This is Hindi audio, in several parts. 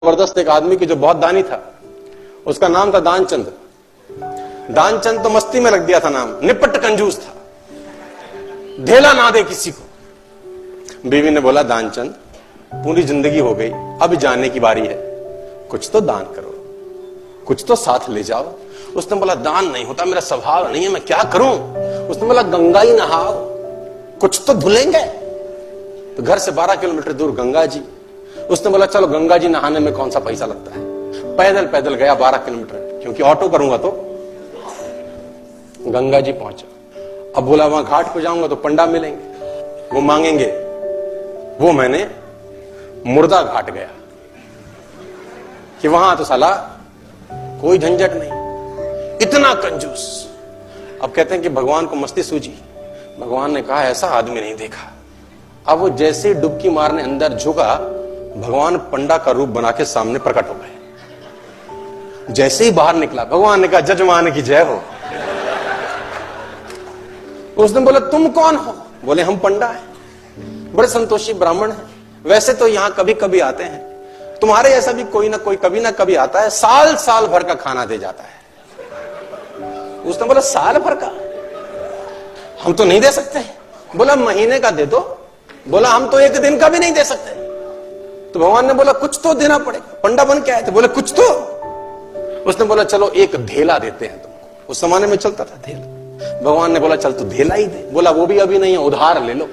जबरदस्त एक आदमी की जो बहुत दानी था, उसका नाम था दानचंद। दानचंद तो मस्ती में रख दिया था नाम, निपट कंजूस था, ढेला ना दे किसी को। बीवी ने बोला दानचंद पूरी जिंदगी हो गई, अब जाने की बारी है, कुछ तो दान करो, कुछ तो साथ ले जाओ। उसने बोला दान नहीं होता, मेरा स्वभाव नहीं है, मैं क्या करूं। उसने बोला गंगा ही नहाओ, कुछ तो धुलेंगे। तो घर से 12 किलोमीटर दूर गंगा जी। उसने बोला चलो गंगा जी नहाने में कौन सा पैसा लगता है। पैदल पैदल गया 12 किलोमीटर, क्योंकि ऑटो करूंगा तो। गंगा जी पहुंचा, अब बोला वहां घाट पे जाऊंगा तो पंडा मिलेंगे, वो मांगेंगे। वो मैंने मुर्दा घाट गया कि वहां तो साला कोई झंझट नहीं, इतना कंजूस। अब कहते हैं कि भगवान को मस्ती सूझी, भगवान ने कहा ऐसा आदमी नहीं देखा। अब वो जैसे ही डुबकी मारने अंदर झुका, भगवान पंडा का रूप बना के सामने प्रकट हो गए। जैसे ही बाहर निकला, भगवान ने कहा जजमान की जय हो। उसने बोला तुम कौन हो? बोले हम पंडा हैं, बड़े संतोषी ब्राह्मण हैं, वैसे तो यहां कभी कभी आते हैं, तुम्हारे ऐसा भी कोई ना कोई कभी ना कभी आता है, साल साल भर का खाना दे जाता है। उसने बोला साल भर का हम तो नहीं दे सकते। बोला महीने का दे दो। बोला हम तो एक दिन का भी नहीं दे सकते। तो भगवान ने बोला कुछ तो देना पड़ेगा, पंडा बन के आए थे। बोले कुछ तो। उसने बोला चलो एक धेला देते हैं तुमको, उस जमाने में चलता था धेला। भगवान ने बोला चल तू धेला ही दे। बोला वो भी अभी नहीं है, उधार ले लो।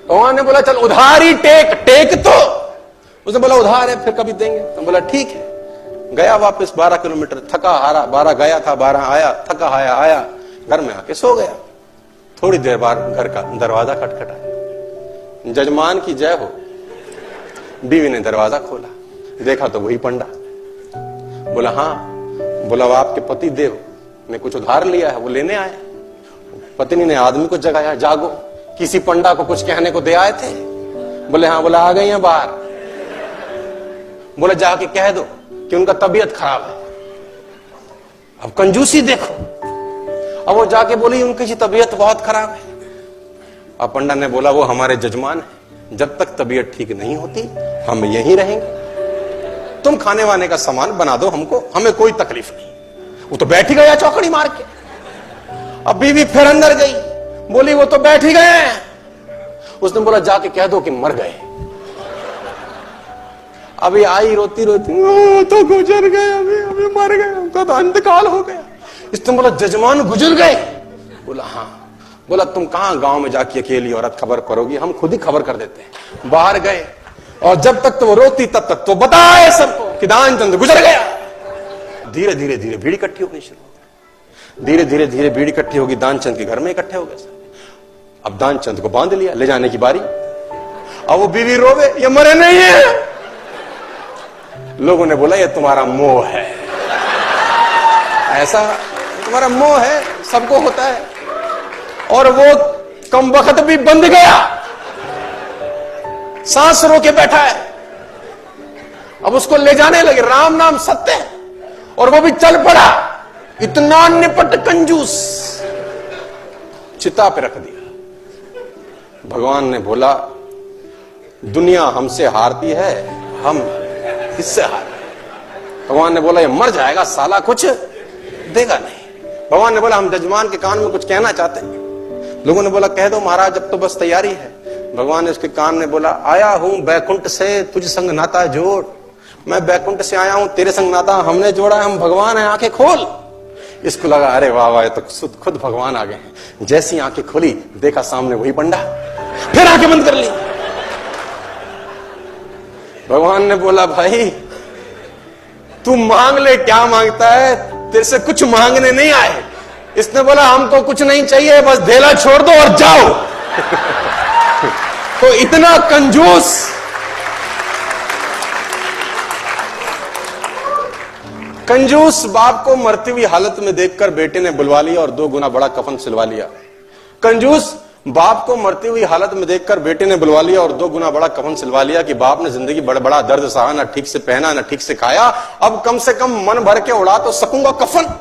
भगवान ने बोला चल उधार ही टेक तो। उसने बोला उधार है, फिर कभी देंगे। तो बोला ठीक है। गया वापस 12 किलोमीटर, थका हारा, 12 गया था 12 आया, थका आया, घर में आके सो गया। थोड़ी देर बाद घर का दरवाजा खटखटाया, जजमान की जय हो। बीवी ने दरवाजा खोला, देखा तो वही पंडा। बोला हाँ। बोला वो आपके पति देव ने कुछ उधार लिया है, वो लेने आए। पत्नी ने आदमी को जगाया, जागो, किसी पंडा को कुछ कहने को दे आए थे? बोले हाँ। बोला आ गई हैं बाहर। बोले जाके कह दो कि उनका तबीयत खराब है। अब कंजूसी देखो। अब वो जाके बोली उनकी तबीयत बहुत खराब है। अब पंडा ने बोला वो हमारे जजमान है, जब तक तबीयत ठीक नहीं होती हम यहीं रहेंगे, तुम खाने वाने का सामान बना दो हमको, हमें कोई तकलीफ नहीं। वो तो बैठ ही गया चौकड़ी मार के। अब बीवी फिर अंदर गई, बोली वो तो बैठ ही गए हैं। उसने बोला जाके कह दो कि मर गए। अभी आई रोती रोती, तो गुजर गए, अभी मर गए, उनका तो अंतकाल हो गया। इसने बोला जजमान गुजर गए? बोला हाँ। बोला तुम कहां गांव में जाके अकेली औरत खबर करोगी, हम खुद ही खबर कर देते हैं। बाहर गए और जब तक तो वो रोती तब तक तो बताए सबको कि दानचंद गुजर गया। धीरे धीरे धीरे भीड़ इकट्ठी होनी शुरू हो गई। धीरे धीरे धीरे भीड़ इकट्ठी होगी, दानचंद के घर में इकट्ठे हो गए। अब दानचंद को बांध लिया, ले जाने की बारी। अब वो बीवी रोवे, ये मरे नहीं है। लोगों ने बोला ये तुम्हारा मोह है, ऐसा तुम्हारा मोह है, सबको होता है। और वो कम वक्त भी बंध गया, सांस रोके बैठा है। अब उसको ले जाने लगे, राम नाम सत्य है, और वो भी चल पड़ा। इतना निपट कंजूस, चिता पे रख दिया। भगवान ने बोला दुनिया हमसे हारती है, हम इससे हार गए। भगवान ने बोला ये मर जाएगा साला, कुछ देगा नहीं। भगवान ने बोला हम जजमान के कान में कुछ कहना चाहते हैं। लोगों ने बोला कह दो महाराज, अब तो बस तैयारी है। भगवान ने उसके कान में बोला आया हूं बैकुंठ से, तुझ संग नाता जोड़। मैं बैकुंठ से आया हूं, तेरे संग नाता हमने जोड़ा है, हम भगवान है, आंखें खोल। इसको लगा अरे वाह वाह, तो खुद भगवान आ गए हैं। जैसी आंखें खोली, देखा सामने वही पंडा, फिर आंखें बंद कर ली। भगवान ने बोला भाई तू मांग ले, क्या मांगता है, तेरे से कुछ मांगने नहीं आए। इसने बोला हमको कुछ नहीं चाहिए, बस धेला छोड़ दो और जाओ। तो इतना कंजूस। कंजूस बाप को मरती हुई हालत में देखकर बेटे ने बुलवा लिया और 2 गुना बड़ा कफन सिलवा लिया। कंजूस बाप को मरती हुई हालत में देखकर बेटे ने बुलवा लिया और 2 गुना बड़ा कफन सिलवा लिया कि बाप ने जिंदगी बड़ा दर्द सहा, ना ठीक से पहना ना ठीक से खाया, अब कम से कम मन भर के उड़ा तो सकूंगा कफन।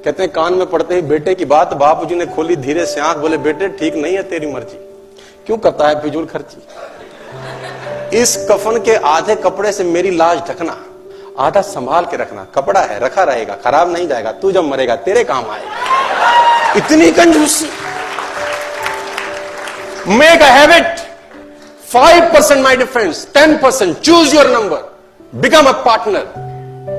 कहते हैं कान में पड़ते ही बेटे की बात बापूजी ने खोली धीरे से आंख, बोले बेटे ठीक नहीं है तेरी मर्जी। क्यों करता है फिजूल खर्ची? इस कफन के आधे कपड़े से मेरी लाश ढकना, आधा संभाल के रखना, कपड़ा है रखा रहेगा, खराब नहीं जाएगा, तू जब मरेगा तेरे काम आएगा। इतनी कंजूसी। Make a habit, 5% my difference, 10%, choose your number, become a partner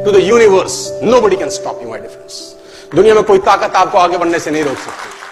to the universe, nobody can stop you my difference. दुनिया में कोई ताकत आपको आगे बढ़ने से नहीं रोक सकती।